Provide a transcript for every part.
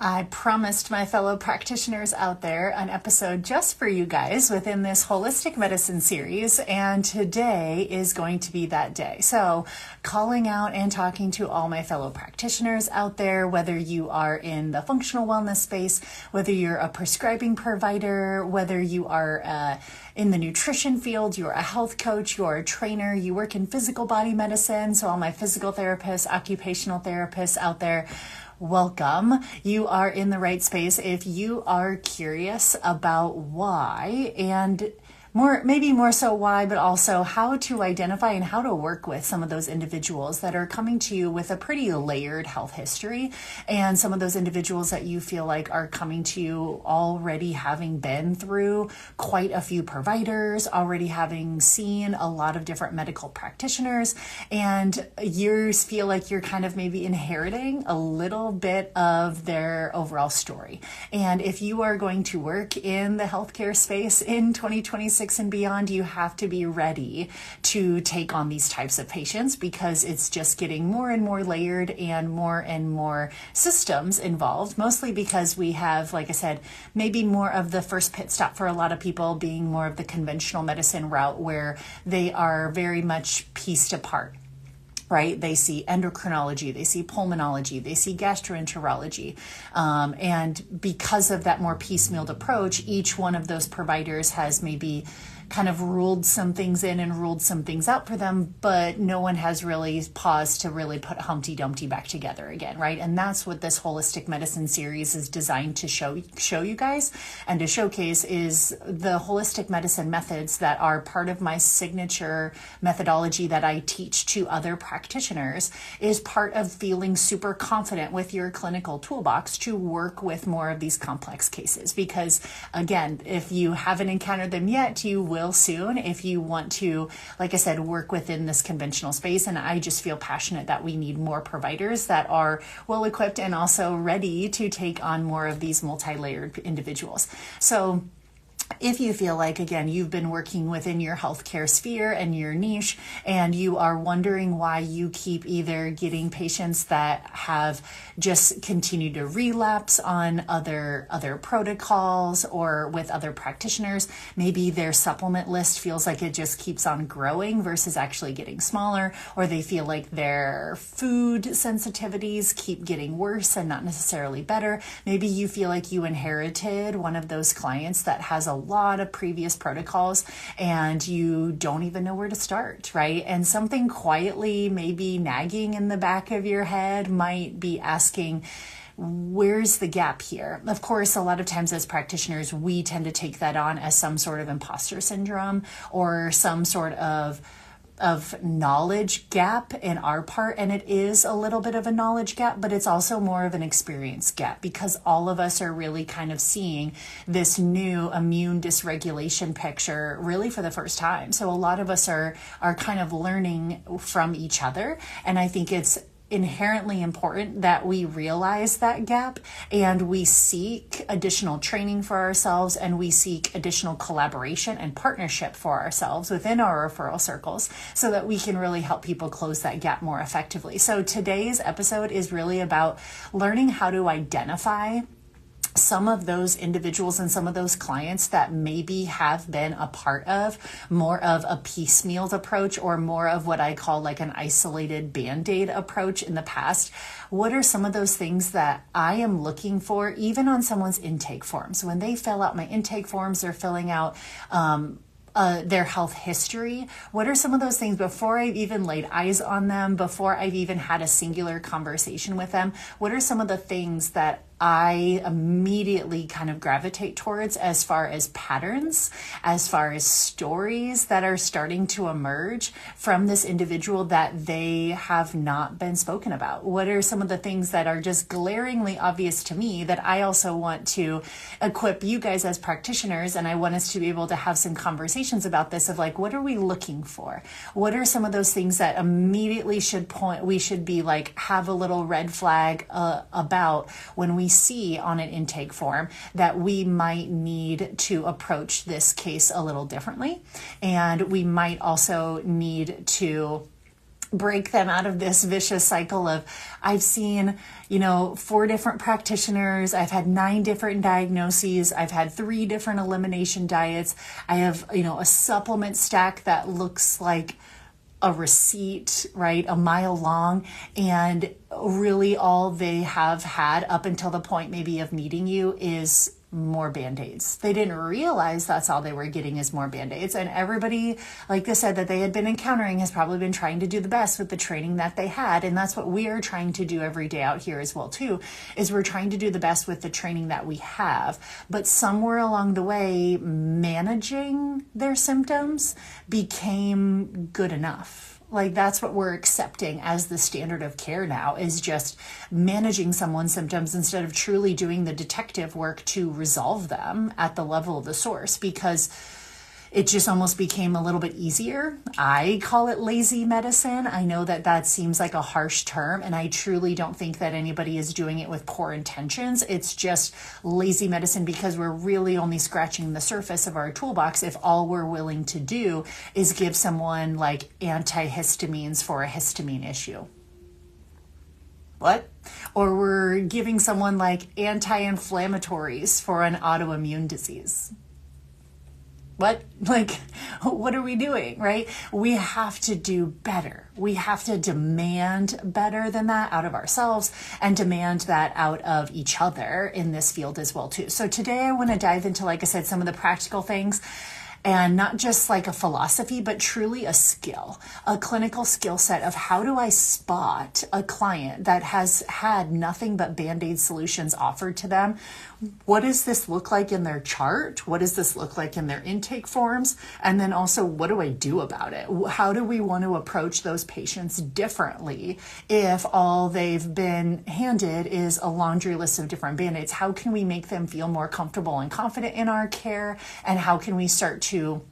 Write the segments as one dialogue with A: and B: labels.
A: I promised my fellow practitioners out there an episode just for you guys within this holistic medicine series, and today is going to be that day. So calling out and talking to all my fellow practitioners out there, whether you are in the functional wellness space, whether you're a prescribing provider, whether you are in the nutrition field, you're a health coach, you're a trainer, you work in physical body medicine. So all my physical therapists, occupational therapists out there, welcome. You are in the right space if you are curious about why, and maybe more so why, but also how to identify and how to work with some of those individuals that are coming to you with a pretty layered health history, and some of those individuals that you feel like are coming to you already having been through quite a few providers, already having seen a lot of different medical practitioners, and you feel like you're kind of maybe inheriting a little bit of their overall story. And if you are going to work in the healthcare space in 2026 and beyond, you have to be ready to take on these types of patients, because it's just getting more and more layered and more systems involved, mostly because we have, like I said, maybe more of the first pit stop for a lot of people being more of the conventional medicine route, where they are very much pieced apart. Right? They see endocrinology, they see pulmonology, they see gastroenterology. And because of that more piecemealed approach, each one of those providers has maybe kind of ruled some things in and ruled some things out for them, but no one has really paused to really put Humpty Dumpty back together again, right? And that's what this holistic medicine series is designed to show you guys and to showcase, is the holistic medicine methods that are part of my signature methodology that I teach to other practitioners, is part of feeling super confident with your clinical toolbox to work with more of these complex cases. Because again, if you haven't encountered them yet, you will soon if you want to, like I said, work within this conventional space. And I just feel passionate that we need more providers that are well equipped and also ready to take on more of these multi-layered individuals. So if you feel like, again, you've been working within your healthcare sphere and your niche, and you are wondering why you keep either getting patients that have just continued to relapse on other protocols or with other practitioners, maybe their supplement list feels like it just keeps on growing versus actually getting smaller, or they feel like their food sensitivities keep getting worse and not necessarily better. Maybe you feel like you inherited one of those clients that has a lot of previous protocols and you don't even know where to start, right? And something quietly maybe nagging in the back of your head might be asking, where's the gap here? Of course, a lot of times as practitioners, we tend to take that on as some sort of imposter syndrome or some sort of knowledge gap in our part. And it is a little bit of a knowledge gap, but it's also more of an experience gap, because all of us are really kind of seeing this new immune dysregulation picture really for the first time. So a lot of us are kind of learning from each other. And I think it's inherently important that we realize that gap and we seek additional training for ourselves, and we seek additional collaboration and partnership for ourselves within our referral circles, so that we can really help people close that gap more effectively. So today's episode is really about learning how to identify some of those individuals and some of those clients that maybe have been a part of more of a piecemealed approach, or more of what I call like an isolated Band-Aid approach in the past. What are some of those things that I am looking for, even on someone's intake forms? When they fill out my intake forms, they're filling out their health history. What are some of those things before I've even laid eyes on them, before I've even had a singular conversation with them? What are some of the things that I immediately kind of gravitate towards as far as patterns, as far as stories that are starting to emerge from this individual that they have not been spoken about? What are some of the things that are just glaringly obvious to me that I also want to equip you guys as practitioners? And I want us to be able to have some conversations about this, of like, what are we looking for? What are some of those things that immediately we should be like, have a little red flag about when we see on an intake form that we might need to approach this case a little differently. And we might also need to break them out of this vicious cycle of, I've seen, 4 different practitioners. I've had 9 different diagnoses. I've had 3 different elimination diets. I have, a supplement stack that looks like a receipt, right? A mile long. And really all they have had up until the point maybe of meeting you is more Band-Aids. They didn't realize that's all they were getting is more Band-Aids. And everybody, like I said, that they had been encountering has probably been trying to do the best with the training that they had. And that's what we are trying to do every day out here as well too, is we're trying to do the best with the training that we have. But somewhere along the way, managing their symptoms became good enough. Like that's what we're accepting as the standard of care now, is just managing someone's symptoms instead of truly doing the detective work to resolve them at the level of the source, because it just almost became a little bit easier. I call it lazy medicine. I know that that seems like a harsh term, and I truly don't think that anybody is doing it with poor intentions. It's just lazy medicine because we're really only scratching the surface of our toolbox if all we're willing to do is give someone like antihistamines for a histamine issue. What? Or we're giving someone like anti-inflammatories for an autoimmune disease. What? Like, what are we doing, right? We have to do better. We have to demand better than that out of ourselves and demand that out of each other in this field as well, too. So today I want to dive into, like I said, some of the practical things, and not just like a philosophy, but truly a skill, a clinical skill set of how do I spot a client that has had nothing but Band-Aid solutions offered to them. What does this look like in their chart? What does this look like in their intake forms? And then also, what do I do about it? How do we want to approach those patients differently if all they've been handed is a laundry list of different Band-Aids? How can we make them feel more comfortable and confident in our care? And how can we start to,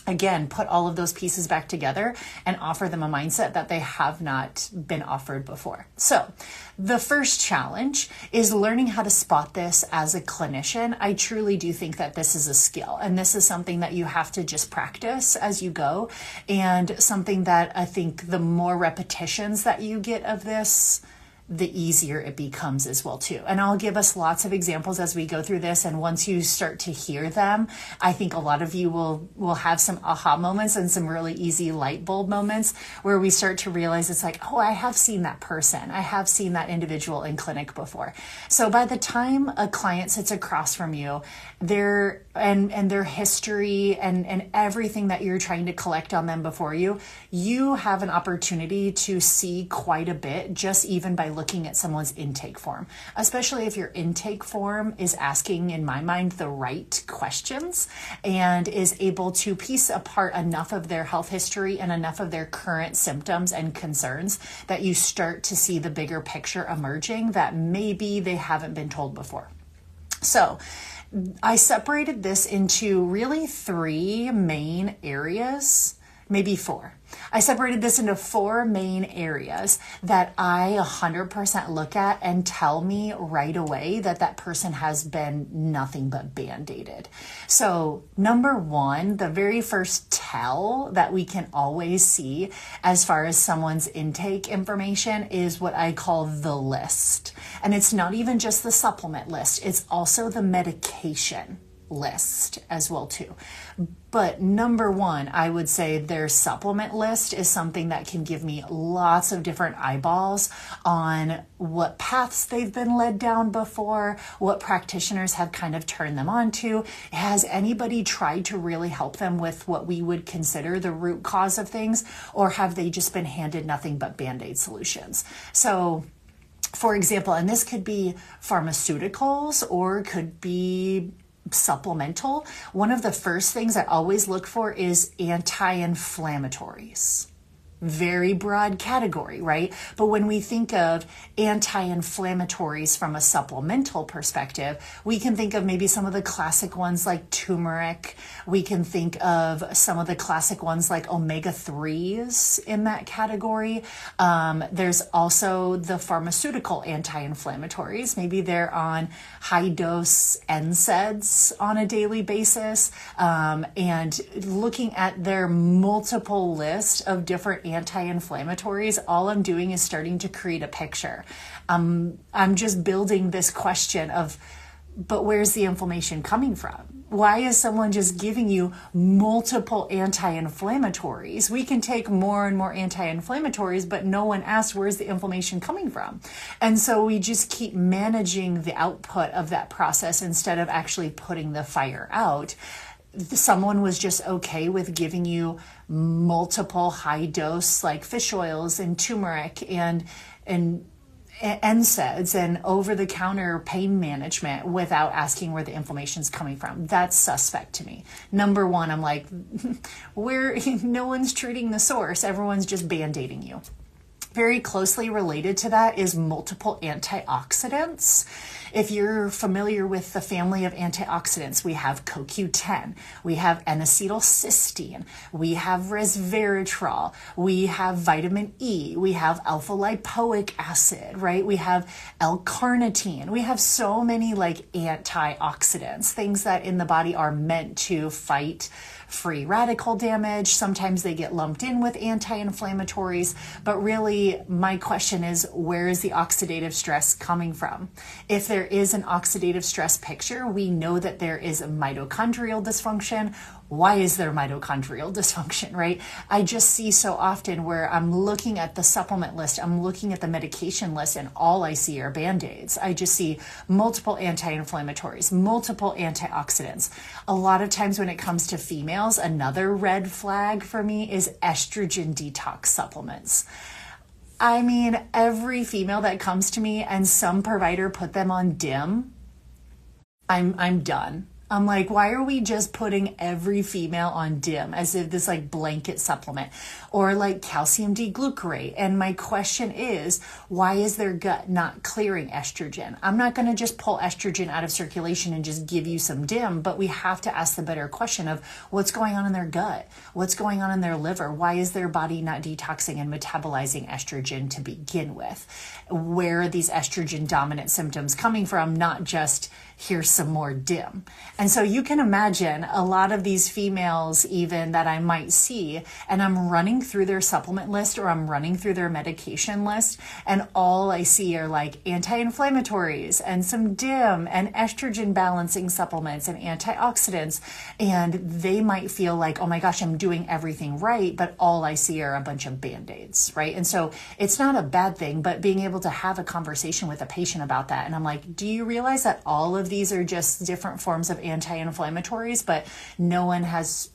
A: again, put all of those pieces back together and offer them a mindset that they have not been offered before? So the first challenge is learning how to spot this as a clinician. I truly do think that this is a skill, and this is something that you have to just practice as you go, and something that I think the more repetitions that you get of this, the easier it becomes as well too. And I'll give us lots of examples as we go through this. And once you start to hear them, I think a lot of you will have some aha moments and some really easy light bulb moments where we start to realize it's like, oh, I have seen that person. I have seen that individual in clinic before. So by the time a client sits across from you, their history and everything that you're trying to collect on them before you have an opportunity to see quite a bit just even by looking at someone's intake form, especially if your intake form is asking, in my mind, the right questions and is able to piece apart enough of their health history and enough of their current symptoms and concerns that you start to see the bigger picture emerging that maybe they haven't been told before. So I separated this into really 3 main areas, maybe 4. I separated this into 4 main areas that I 100% look at and tell me right away that that person has been nothing but Band-Aided. So number 1, the very first tell that we can always see as far as someone's intake information is what I call the list. And it's not even just the supplement list, it's also the medication list as well too. But number 1, I would say their supplement list is something that can give me lots of different eyeballs on what paths they've been led down before, what practitioners have kind of turned them on to. Has anybody tried to really help them with what we would consider the root cause of things, or have they just been handed nothing but Band-Aid solutions? So for example, and this could be pharmaceuticals or could be supplemental, one of the first things I always look for is anti-inflammatories. Very broad category, right? But when we think of anti-inflammatories from a supplemental perspective, we can think of maybe some of the classic ones like turmeric. We can think of some of the classic ones like omega-3s in that category. There's also the pharmaceutical anti-inflammatories. Maybe they're on high-dose NSAIDs on a daily basis, and looking at their multiple list of different anti-inflammatories, all I'm doing is starting to create a picture. I'm just building this question of, but where's the inflammation coming from? Why is someone just giving you multiple anti-inflammatories? We can take more and more anti-inflammatories, but no one asks where's the inflammation coming from. And so we just keep managing the output of that process instead of actually putting the fire out. Someone was just okay with giving you multiple high dose like fish oils and turmeric and NSAIDs and over-the-counter pain management without asking where the inflammation's coming from. That's suspect to me. Number one, I'm like, no one's treating the source. Everyone's just band-aiding you. Very closely related to that is multiple antioxidants. If you're familiar with the family of antioxidants, we have CoQ10, we have N-acetylcysteine, we have resveratrol, we have vitamin E, we have alpha-lipoic acid, right? We have L-carnitine. We have so many like antioxidants, things that in the body are meant to fight free radical damage. Sometimes they get lumped in with anti-inflammatories, but really my question is, where is the oxidative stress coming from? If there is an oxidative stress picture, we know that there is a mitochondrial dysfunction. Why is there mitochondrial dysfunction, right? I just see so often where I'm looking at the supplement list, I'm looking at the medication list, and all I see are Band-Aids. I just see multiple anti-inflammatories, multiple antioxidants. A lot of times when it comes to females, another red flag for me is estrogen detox supplements. I mean, every female that comes to me and some provider put them on DIM, I'm done. I'm like, why are we just putting every female on DIM as if this like blanket supplement, or like calcium D-glucarate? And my question is, why is their gut not clearing estrogen? I'm not going to just pull estrogen out of circulation and just give you some DIM, but we have to ask the better question of what's going on in their gut? What's going on in their liver? Why is their body not detoxing and metabolizing estrogen to begin with? Where are these estrogen dominant symptoms coming from? Not just here's some more DIM. And so you can imagine a lot of these females even that I might see, and I'm running through their supplement list or I'm running through their medication list, and all I see are like anti-inflammatories and some DIM and estrogen balancing supplements and antioxidants. And they might feel like, oh my gosh, I'm doing everything right, but all I see are a bunch of Band-Aids, right? And so it's not a bad thing, but being able to have a conversation with a patient about that. And I'm like, do you realize that all of these are just different forms of anti-inflammatories, but no one has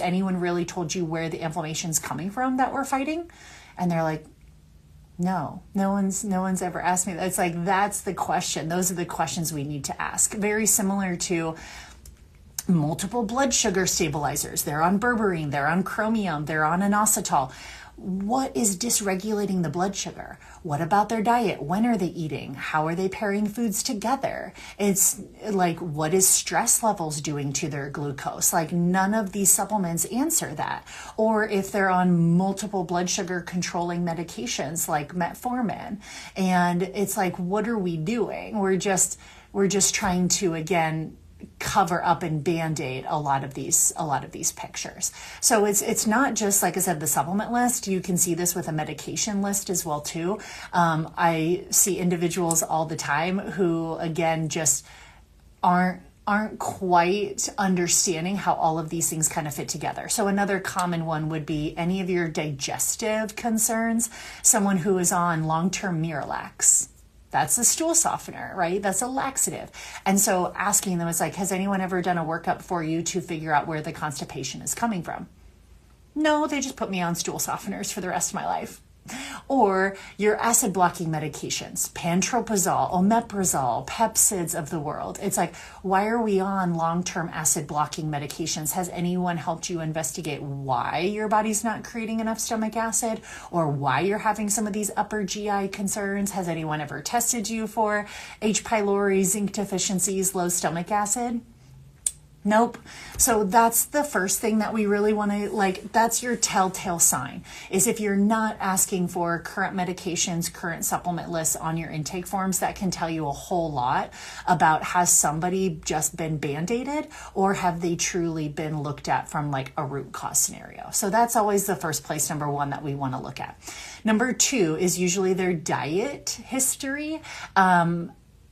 A: anyone really told you where the inflammation's coming from that we're fighting? And they're like, no one's ever asked me that. It's like, that's the question. Those are the questions we need to ask. Very similar to multiple blood sugar stabilizers. They're on berberine, they're on chromium, they're on inositol. What is dysregulating the blood sugar? What about their diet? When are they eating? How are they pairing foods together? It's like, what is stress levels doing to their glucose? Like, none of these supplements answer that. Or if they're on multiple blood sugar controlling medications like metformin, and it's like, what are we doing? We're just trying to, again, cover up and Band-Aid a lot of these pictures. So it's not just, like I said, the supplement list. You can see this with a medication list as well too. I see individuals all the time who, again, just aren't quite understanding how all of these things kind of fit together. So another common one would be any of your digestive concerns. Someone who is on long-term Miralax. That's a stool softener, right? That's a laxative. And so asking them is like, has anyone ever done a workup for you to figure out where the constipation is coming from? No, they just put me on stool softeners for the rest of my life. Or your acid blocking medications, pantoprazole, omeprazole, Pepsids of the world. It's like, why are we on long-term acid blocking medications? Has anyone helped you investigate why your body's not creating enough stomach acid, or why you're having some of these upper GI concerns? Has anyone ever tested you for H. pylori, zinc deficiencies, low stomach acid? Nope. So that's the first thing that we really want to, like, that's your telltale sign, is if you're not asking for current medications, current supplement lists on your intake forms. That can tell you a whole lot about, has somebody just been band-aided, or have they truly been looked at from like a root cause scenario? So that's always the first place, number one, that we want to look at. Number two is usually their diet history.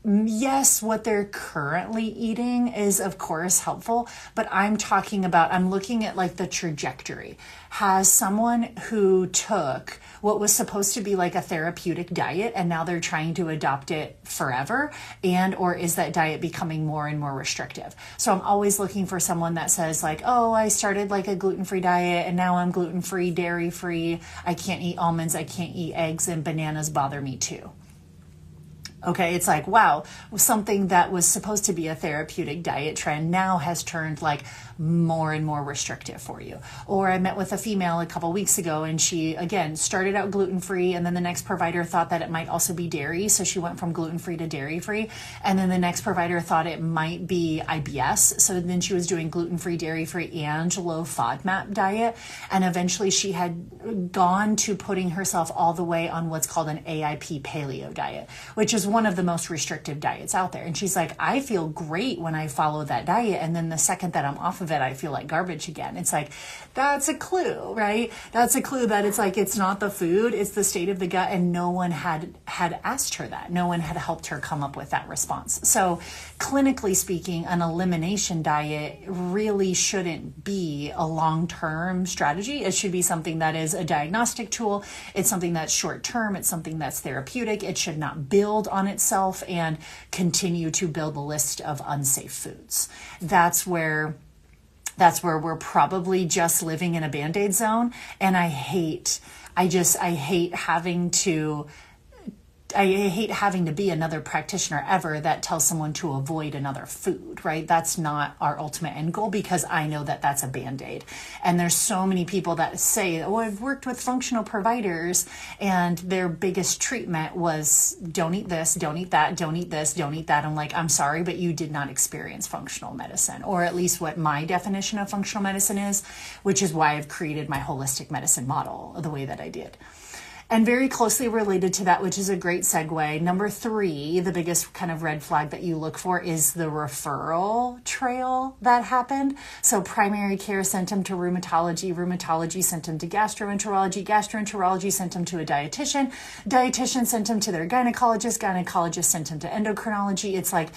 A: Yes, what they're currently eating is of course helpful, but I'm looking at like the trajectory. Has someone who took what was supposed to be like a therapeutic diet and now they're trying to adopt it forever, or is that diet becoming more and more restrictive? So I'm always looking for someone that says like, oh, I started like a gluten-free diet and now I'm gluten-free, dairy-free. I can't eat almonds, I can't eat eggs, and bananas bother me too. Okay, it's like, wow, something that was supposed to be a therapeutic diet trend now has turned like more and more restrictive for you. Or I met with a female a couple weeks ago, and she, again, started out gluten-free, and then the next provider thought that it might also be dairy, so she went from gluten-free to dairy-free, and then the next provider thought it might be IBS, so then she was doing gluten-free, dairy-free, and low FODMAP diet, and eventually she had gone to putting herself all the way on what's called an AIP paleo diet, which is one of the most restrictive diets out there. And she's like, I feel great when I follow that diet, and then the second that I'm off of it, I feel like garbage again. It's like, that's a clue, right? That's a clue that it's like, it's not the food, it's the state of the gut, and no one had asked her that. No one had helped her come up with that response. So clinically speaking, an elimination diet really shouldn't be a long-term strategy. It should be something that is a diagnostic tool. It's something that's short-term. It's something that's therapeutic. It should not build on itself and continue to build a list of unsafe foods. That's where we're probably just living in a Band-Aid zone. And I hate having to be another practitioner ever that tells someone to avoid another food, right? That's not our ultimate end goal, because I know that that's a Band-Aid. And there's so many people that say, oh, I've worked with functional providers and their biggest treatment was don't eat this, don't eat that, don't eat this, don't eat that. I'm like, I'm sorry, but you did not experience functional medicine, or at least what my definition of functional medicine is, which is why I've created my holistic medicine model the way that I did. And very closely related to that, which is a great segue, number 3, the biggest kind of red flag that you look for is the referral trail that happened. So primary care symptom to rheumatology, rheumatology symptom to gastroenterology, gastroenterology symptom to a dietitian, dietitian symptom to their gynecologist, gynecologist symptom to endocrinology. It's like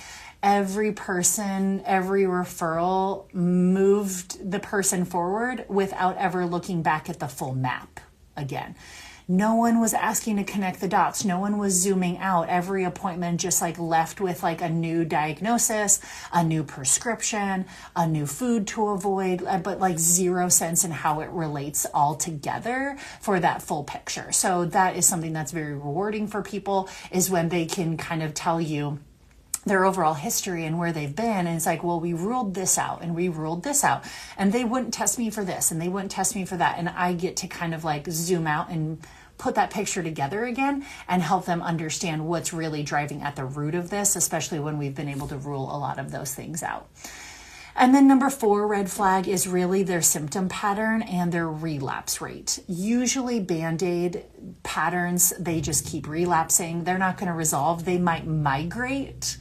A: every person, every referral moved the person forward without ever looking back at the full map again. No one was asking to connect the dots. No one was zooming out. Every appointment just like left with like a new diagnosis, a new prescription, a new food to avoid, but like 0 sense in how it relates all together for that full picture. So that is something that's very rewarding for people, is when they can kind of tell you their overall history and where they've been. And it's like, well, we ruled this out and we ruled this out, and they wouldn't test me for this and they wouldn't test me for that. And I get to kind of like zoom out and put that picture together again and help them understand what's really driving at the root of this, especially when we've been able to rule a lot of those things out. And then number 4 red flag is really their symptom pattern and their relapse rate. Usually Band-Aid patterns, they just keep relapsing. They're not going to resolve. They might migrate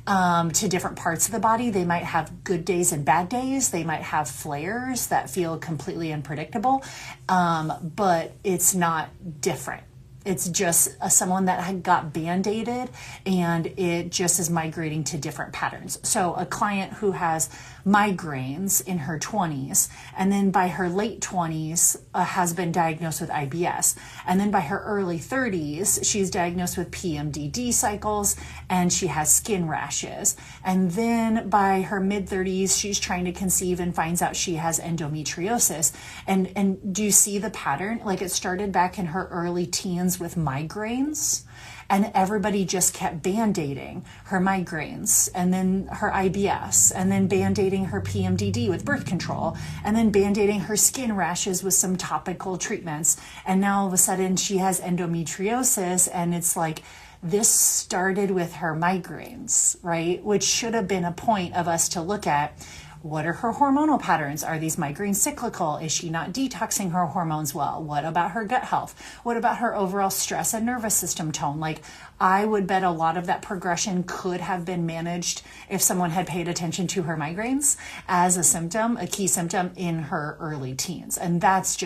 A: to different parts of the body. They might have good days and bad days. They might have flares that feel completely unpredictable, but it's not different. It's just someone that had got Band-Aided and it just is migrating to different patterns. So a client who has migraines in her 20s, and then by her late 20s has been diagnosed with IBS. And then by her early 30s, she's diagnosed with PMDD cycles and she has skin rashes. And then by her mid 30s, she's trying to conceive and finds out she has endometriosis. And do you see the pattern? Like, it started back in her early teens with migraines, and everybody just kept Band-Aiding her migraines, and then her IBS, and then Band-Aiding her PMDD with birth control, and then Band-Aiding her skin rashes with some topical treatments. And now all of a sudden she has endometriosis, and it's like, this started with her migraines, right? Which should have been a point of us to look at. What are her hormonal patterns? Are these migraines cyclical? Is she not detoxing her hormones well? What about her gut health? What about her overall stress and nervous system tone? Like, I would bet a lot of that progression could have been managed if someone had paid attention to her migraines as a symptom, a key symptom in her early teens. And that's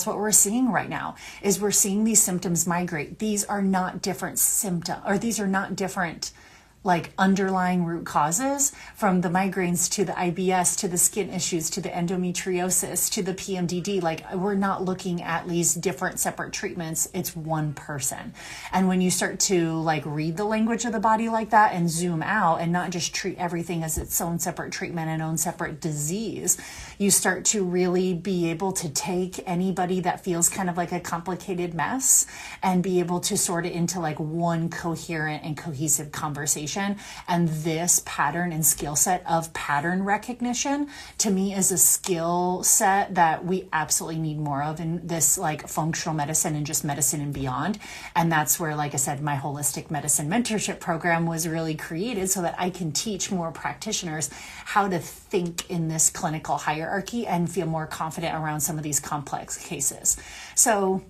A: what we're seeing right now, is we're seeing these symptoms migrate. These are not different symptoms, or these are not different like underlying root causes, from the migraines to the IBS to the skin issues to the endometriosis to the PMDD. Like, we're not looking at these different separate treatments. It's one person. And when you start to like read the language of the body like that and zoom out and not just treat everything as its own separate treatment and own separate disease, you start to really be able to take anybody that feels kind of like a complicated mess and be able to sort it into like one coherent and cohesive conversation. And this pattern and skill set of pattern recognition, to me, is a skill set that we absolutely need more of in this like functional medicine and just medicine and beyond. And that's where, like I said, my Whole-istic Medicine Mentorship Program was really created, so that I can teach more practitioners how to think in this clinical hierarchy and feel more confident around some of these complex cases. So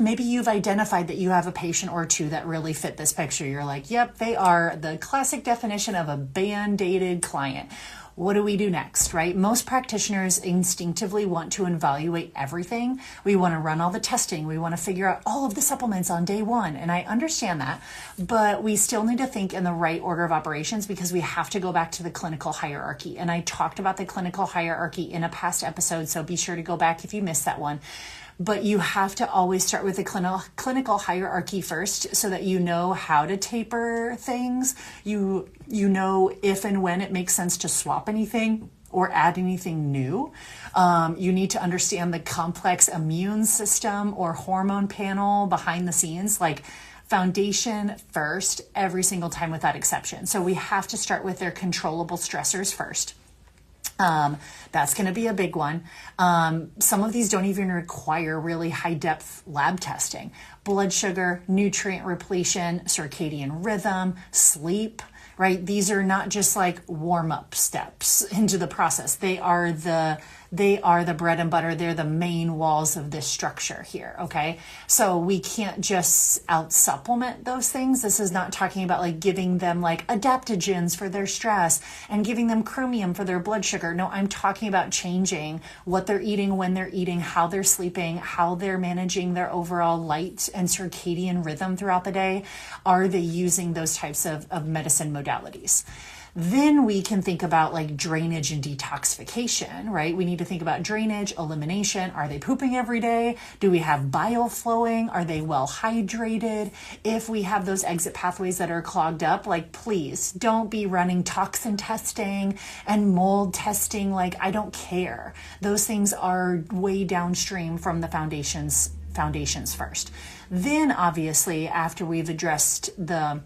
A: maybe you've identified that you have a patient or two that really fit this picture. You're like, yep, they are the classic definition of a band-aided client. What do we do next, right? Most practitioners instinctively want to evaluate everything. We want to run all the testing. We want to figure out all of the supplements on day one. And I understand that, but we still need to think in the right order of operations, because we have to go back to the clinical hierarchy. And I talked about the clinical hierarchy in a past episode, so be sure to go back if you missed that one. But you have to always start with the clinical hierarchy first, so that you know how to taper things. You know if and when it makes sense to swap anything or add anything new. You need to understand the complex immune system or hormone panel behind the scenes, like foundation first every single time without exception. So we have to start with their controllable stressors first. That's going to be a big one. Some of these don't even require really high depth lab testing. Blood sugar, nutrient repletion, circadian rhythm, sleep, right? These are not just like warm up steps into the process. They are the bread and butter. They're the main walls of this structure here. Okay. So we can't just out supplement those things. This is not talking about like giving them like adaptogens for their stress and giving them chromium for their blood sugar. No, I'm talking about changing what they're eating, when they're eating, how they're sleeping, how they're managing their overall light and circadian rhythm throughout the day. Are they using those types of medicine modalities? Then we can think about like drainage and detoxification, right? We need to think about drainage, elimination. Are they pooping every day? Do we have bile flowing? Are they well hydrated? If we have those exit pathways that are clogged up, like, please don't be running toxin testing and mold testing. Like, I don't care. Those things are way downstream from the foundations first. Then obviously, after we've addressed the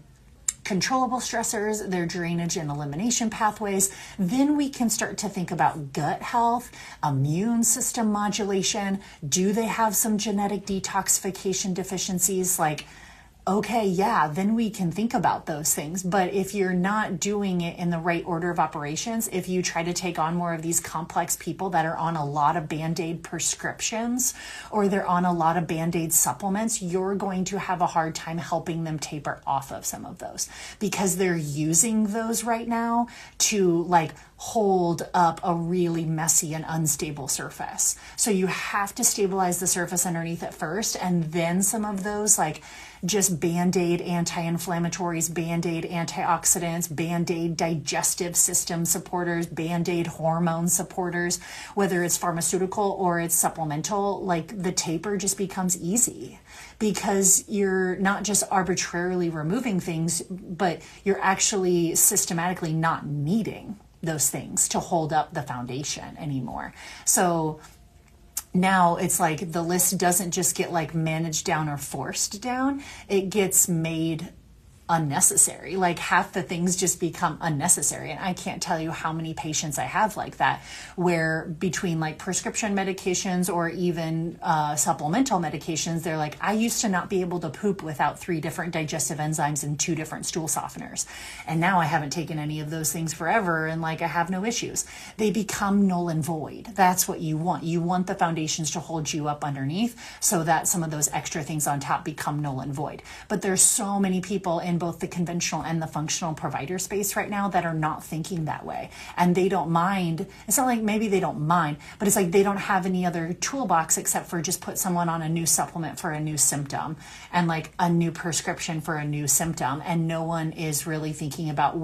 A: controllable stressors, their drainage and elimination pathways, then we can start to think about gut health, immune system modulation. Do they have some genetic detoxification deficiencies? Like, okay, yeah, then we can think about those things. But if you're not doing it in the right order of operations, if you try to take on more of these complex people that are on a lot of Band-Aid prescriptions, or they're on a lot of Band-Aid supplements, you're going to have a hard time helping them taper off of some of those, because they're using those right now to like hold up a really messy and unstable surface. So you have to stabilize the surface underneath it first, and then some of those like just Band-Aid anti-inflammatories, Band-Aid antioxidants, Band-Aid digestive system supporters, Band-Aid hormone supporters, whether it's pharmaceutical or it's supplemental, like the taper just becomes easy, because you're not just arbitrarily removing things, but you're actually systematically not needing those things to hold up the foundation anymore. So now it's like the list doesn't just get like managed down or forced down. It gets made unnecessary. Like half the things just become unnecessary. And I can't tell you how many patients I have like that, where between like prescription medications or even supplemental medications, they're like, I used to not be able to poop without 3 different digestive enzymes and 2 different stool softeners. And now I haven't taken any of those things forever. And like, I have no issues. They become null and void. That's what you want. You want the foundations to hold you up underneath so that some of those extra things on top become null and void. But there's so many people in both the conventional and the functional provider space right now that are not thinking that way. And they don't mind. It's not like maybe they don't mind, but it's like they don't have any other toolbox except for just put someone on a new supplement for a new symptom and like a new prescription for a new symptom. And no one is really thinking about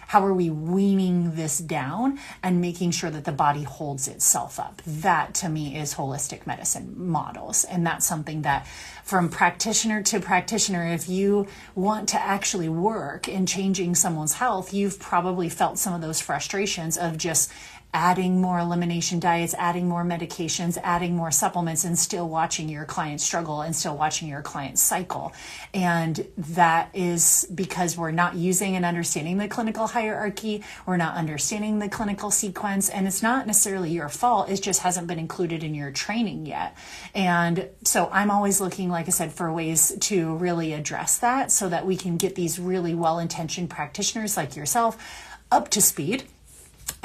A: how are we weaning this down and making sure that the body holds itself up. That to me is holistic medicine models. And that's something that from practitioner to practitioner, if you want to actually work in changing someone's health, you've probably felt some of those frustrations of just adding more elimination diets, adding more medications, adding more supplements, and still watching your client struggle and still watching your client cycle. And that is because we're not using and understanding the clinical hierarchy. We're not understanding the clinical sequence. And it's not necessarily your fault. It just hasn't been included in your training yet. And so I'm always looking, like I said, for ways to really address that so that we can get these really well-intentioned practitioners like yourself up to speed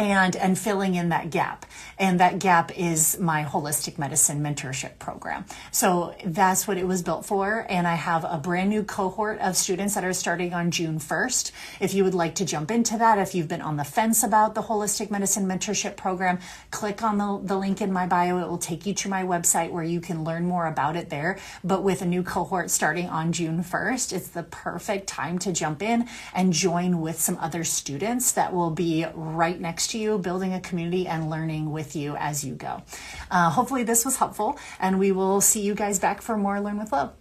A: and filling in that gap. And that gap is my holistic medicine mentorship program. So that's what it was built for. And I have a brand new cohort of students that are starting on June 1st. If you would like to jump into that, if you've been on the fence about the holistic medicine mentorship program, click on the link in my bio. It will take you to my website where you can learn more about it there. But with a new cohort starting on June 1st, it's the perfect time to jump in and join with some other students that will be right next to you, building a community and learning with you as you go. Hopefully this was helpful, and we will see you guys back for more Learn with Love.